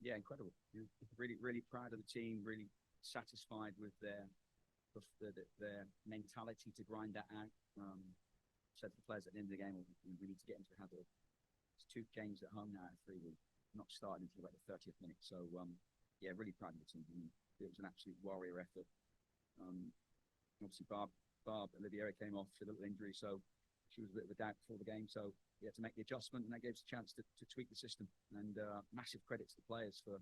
Yeah, incredible. Really, really proud of the team. Really satisfied with their mentality to grind that out. Said to the players at the end of the game, we need to get into a habit. It's 2 games at home now, 3 weeks, not starting until about the 30th minute. So yeah, really proud of the team. I mean, it was an absolute warrior effort. Obviously, Barb Oliviera came off with a little injury, so she was a bit of a doubt before the game. So we had to make the adjustment, and that gave us a chance to tweak the system. And massive credit to the players for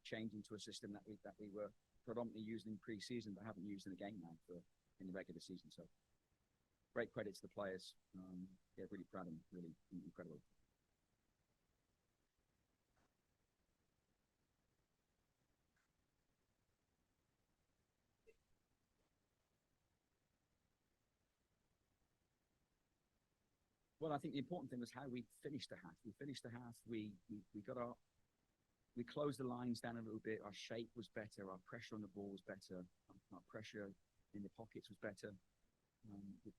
changing to a system that we were predominantly using in pre-season, but haven't used in the game now in the regular season. So great credit to the players. Yeah, really proud of them. Really incredible. Well, I think the important thing was how we finished the half. We finished the half. We closed the lines down a little bit. Our shape was better. Our pressure on the ball was better. Our pressure in the pockets was better.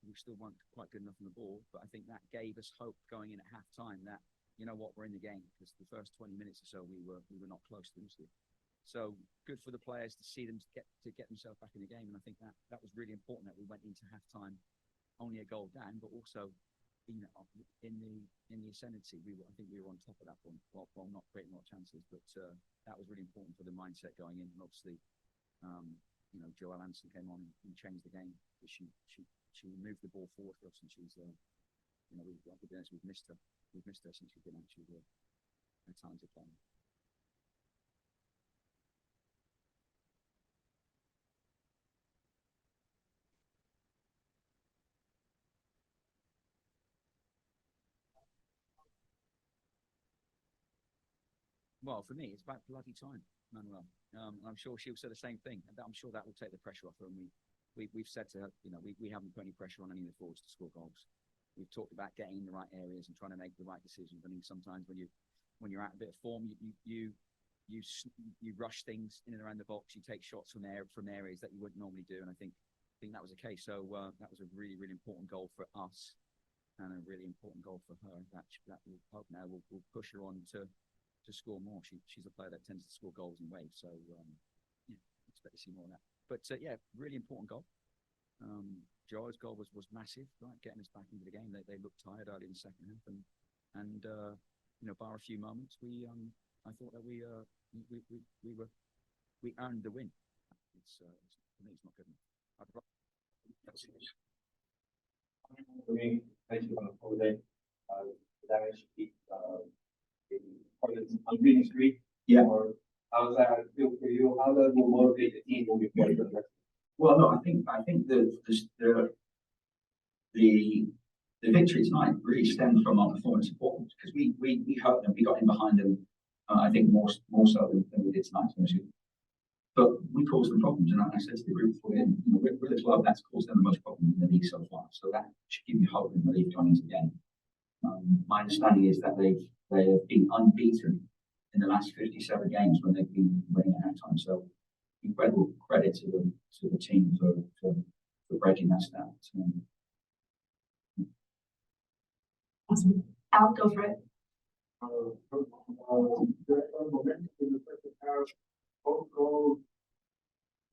We still weren't quite good enough on the ball, but I think that gave us hope going in at half time that, you know what, we're in the game, because the first 20 minutes or so we were not close to losing. So good for the players to see them get themselves back in the game, and I think that was really important, that we went into half time only a goal down, but also in the ascendancy, I think we were on top at that point, while not creating a lot of chances. But that was really important for the mindset going in. And obviously, Joelle Anderson came on and changed the game. She moved the ball forward for us, and she's we've missed her. We've missed her since she's been actually a talented player. Well, for me, it's about bloody time, Manuel. I'm sure she'll say the same thing, and I'm sure that will take the pressure off her. And we've said to her, we haven't put any pressure on any of the forwards to score goals. We've talked about getting in the right areas and trying to make the right decisions. I mean, sometimes when you're out a bit of form, you rush things in and around the box. You take shots from areas that you wouldn't normally do, and I think that was the case. So that was a really, really important goal for us, and a really important goal for her. That will hope now will push her on to score more. She's a player that tends to score goals in waves, so yeah, expect to see more of that. But yeah, really important goal. Joel's goal was massive, right? Getting us back into the game. They looked tired early in the second half, and bar a few moments, I thought that we earned the win. For me, it's not good enough. For me, thank you on holiday. That actually Portland's unbeaten streak. Yeah. Or how does that feel for you? How does it motivate the team moving forward? Well, no, I think the victory tonight really stemmed from our performance in Portland, because we hurt them, we got in behind them. I think more so than we did tonight. But we caused them problems, and I said to the group before the end, we're the club that's caused them the most problems in the league so far. So that should give you hope in the league going into the game. My understanding is that they have been unbeaten in the last 57 games when they've been winning at halftime. So incredible credit to the team for breaking that stat. Awesome. Al, go for it. Both goals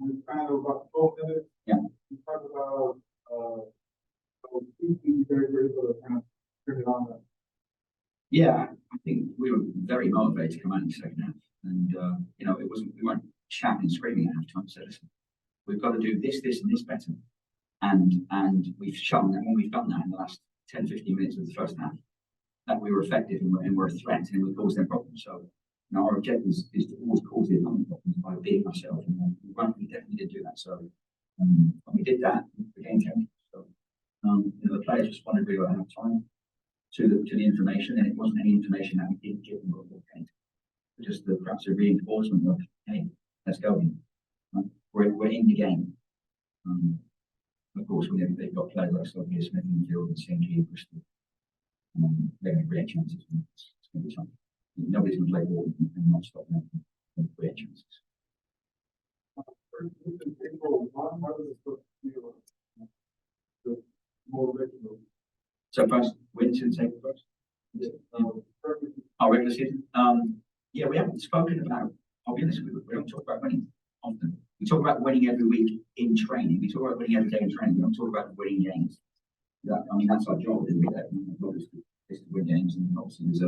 in the span of about 12 minutes. Yeah. You talk about very grateful to kind of turn it on. Yeah, I think we were very motivated to come out in the second half, and we weren't shouting and screaming at halftime. So listen, we've got to do this, and this better, and we've shown that when we've done that in the last 10, 15 minutes of the first half, that we were effective and we're a threat and we caused them problems. So our objective is to always cause the opponent problems by being ourselves, and we definitely did do that. So when we did that, the game changed. So the players responded really well at half time to the information, and it wasn't any information that we didn't give them before the game. Just perhaps a reinforcement of, hey, let's go. We're in the game. Of course, they've got players like Sophia Smith in the field and CNG and Bristol. They're going to create chances. It's going to be something. Nobody's going to play ball and not stop them from create chances. So first, win to take first. Our regular season. Yeah, we haven't spoken about, I'll be honest, we don't talk about winning often. We talk about winning every week in training. We talk about winning every day in training. We don't talk about winning games. I mean, that's our job, isn't it? Our job is to win games, and obviously there's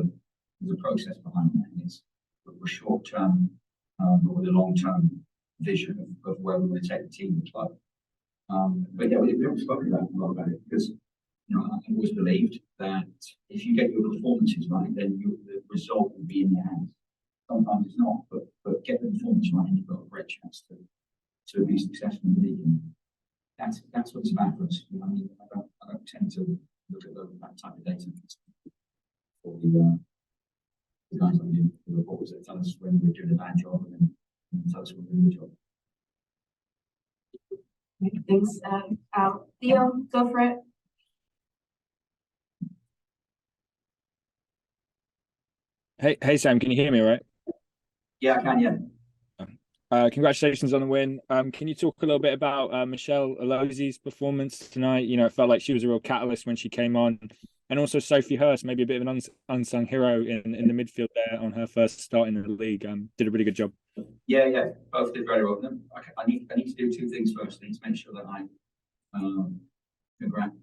a process behind that. And it's a short term, but with a long term vision of where we want to take the team, the club. But yeah, we haven't spoken a lot about it because I've always believed that if you get your performances right, then the result will be in your hands. Sometimes it's not, but get the performance right, and you've got a great chance to be successful in the league. And that's what it's about for us. I mean, I don't tend to look at that type of data for the guys like you, the reporters that tell us when we're doing a bad job and then tell us when we're doing a good job. Thanks, Al. Theo, go for it. Hey Sam, can you hear me all right? Yeah, I can, yeah. Congratulations on the win. Can you talk a little bit about Michelle Alosi's performance tonight? It felt like she was a real catalyst when she came on. And also Sophie Hurst, maybe a bit of an unsung hero in the midfield there on her first start in the league. Did a really good job. Yeah, both did very well. I need to do two things first. I need to make sure that I congrats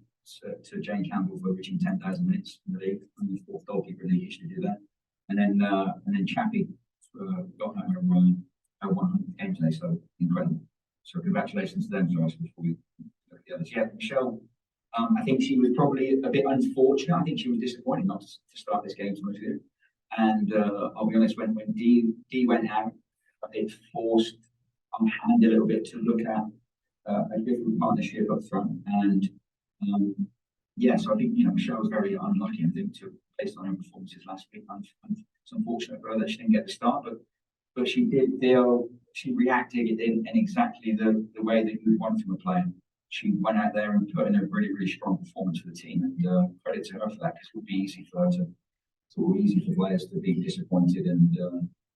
to Jane Campbell for reaching 10,000 minutes in the league. I'm the fourth goalkeeper in the league usually do that. And then Chappie got her 100th game today, so incredible. So congratulations to them first before we look at the others. Yeah, Michelle, I think she was probably a bit unfortunate. I think she was disappointed not to start this game, to be honest with you. And I'll be honest, when Dee went out, it forced our hand a little bit to look at a different partnership up front. And so I think Michelle was very unlucky, I think, based on her performances last week. It's unfortunate for her that she didn't get the start, but she did feel she reacted in exactly the way that you would want from a player. She went out there and put in a really, really strong performance for the team, and credit to her for that, because it would be easy for her it's all easy for players to be disappointed and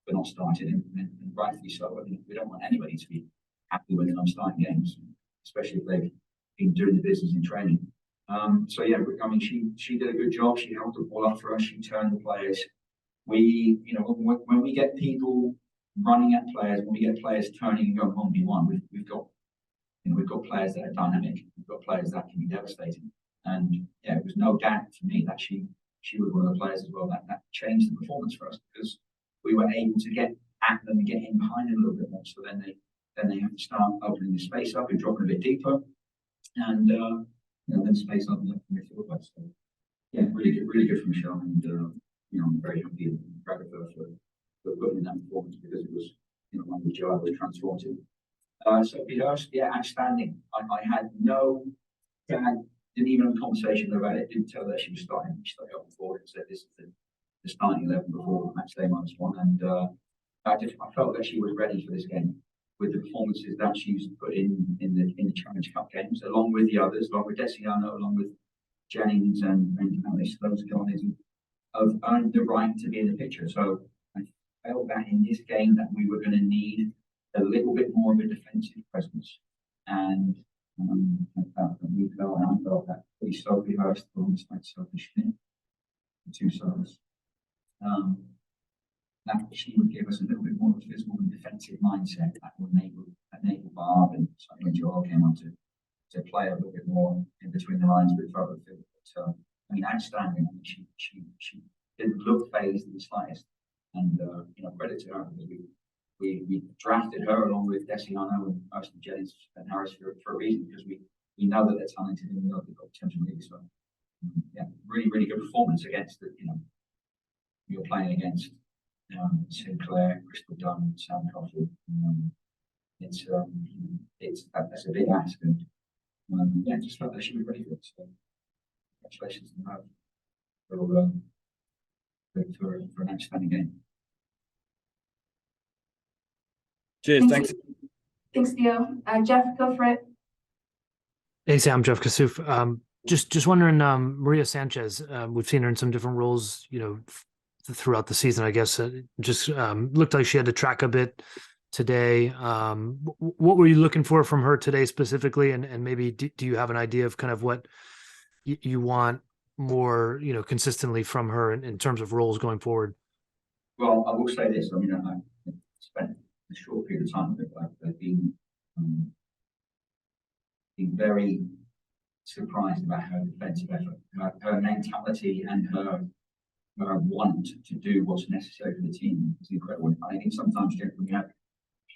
but not started, and rightfully so. I mean, we don't want anybody to be happy when they're not starting games, especially if they've been doing the business in training. So yeah, I mean, she did a good job. She held the ball up for us. She turned the players. We, when we get people running at players, when we get players turning and going 1v1, we've got players that are dynamic. We've got players that can be devastating. And yeah, it was no doubt for me that she was one of the players as well that changed the performance for us, because we were able to get at them and get in behind them a little bit more. So then they have to start opening the space up and dropping a bit deeper, and then space up and midfield. So yeah, really good from Michelle, and I'm very happy and proud of her for putting in that performance, because it was one which I was transformative. Sophie Hurst, yeah, outstanding. I had no didn't even have a conversation about it. Didn't tell her that she was starting. She started up before and said this is the starting 11 before match day -1, and I felt that she was ready for this game with the performances that she's put in the Challenge Cup games, along with the others, along with Desiano, along with Jennings and Alice. Those guys have earned the right to be in the picture. So I felt that in this game that we were going to need a little bit more of a defensive presence, and I felt that pretty Sophie Hurst performance like Sophie Schmidt, the two sides. That she would give us a little bit more of a physical and defensive mindset that would enable Barb and when Joel came on to play a little bit more in between the lines with further field. So I mean, outstanding. I mean, she didn't look phased in the slightest, and credit to her, because we drafted her along with Desiano and Austin Jennings and Harris for a reason, because we know that they're talented and we know they've got potential league. So yeah, really good performance against you're playing against Sinclair, Crystal Dunn, Sam Coffey. That's a big ask, and just felt that she was ready for it. So congratulations to her for an outstanding game. Cheers, thanks. Thanks, Theo. Jeff, go for it. Hey Sam, Jeff Kassouf. Just wondering, Maria Sanchez. We've seen her in some different roles, throughout the season. I guess just looked like she had to track a bit today. What were you looking for from her today specifically, and maybe do you have an idea of kind of what you want more, consistently from her in terms of roles going forward? Well, I will say this. I mean, I spent a short period of time with her. I've been very surprised about her defensive effort, her mentality, and her want to do what's necessary for the team is incredible. I think sometimes, Jeff, when you have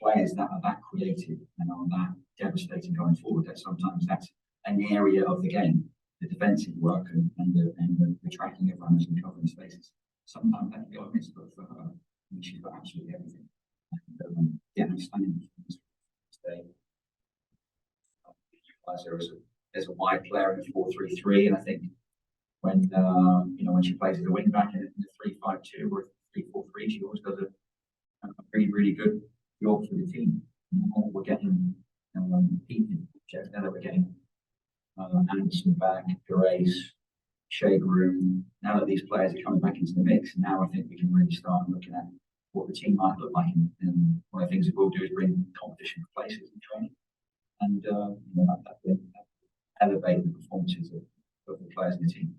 players that are that creative and are that devastating going forward, that sometimes that's an area of the game, the defensive work and the tracking of runners and covering spaces. Sometimes that can go amiss, but for her, I mean, she's got absolutely everything. And, yeah, I'm standing today. As a wide player in a 4-3-3, and I think when when she plays as a wing back in a 3-5-2 or a 3-4-3, she always does a really good job for the team. We're getting Ethan, Jeff Neller, we're getting Anderson back, Grace, Shade Room. Now that these players are coming back into the mix, now I think we can really start looking at what the team might look like. And one of the things that we'll do is bring competition for places in training, and that will elevate the performances of the players in the team.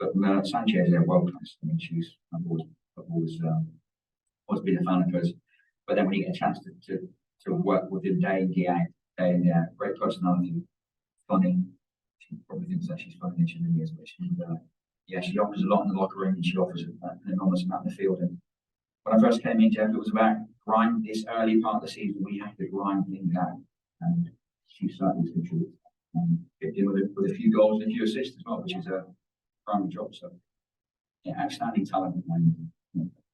But Sanchez is world class. I mean, I've always been a fan of hers. But then when you get a chance to work with him day in, great personality, funny. She probably thinks that she's funny than she really is, but she offers a lot in the locker room, and she offers an enormous amount in the field. And when I first came in, Jeff, it was about grind. This early part of the season, we have to grind things out, and she certainly contributed. With a few goals and a few assists as well, which is a primary job. So, yeah, outstanding talent and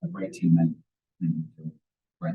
a great teammate. Great.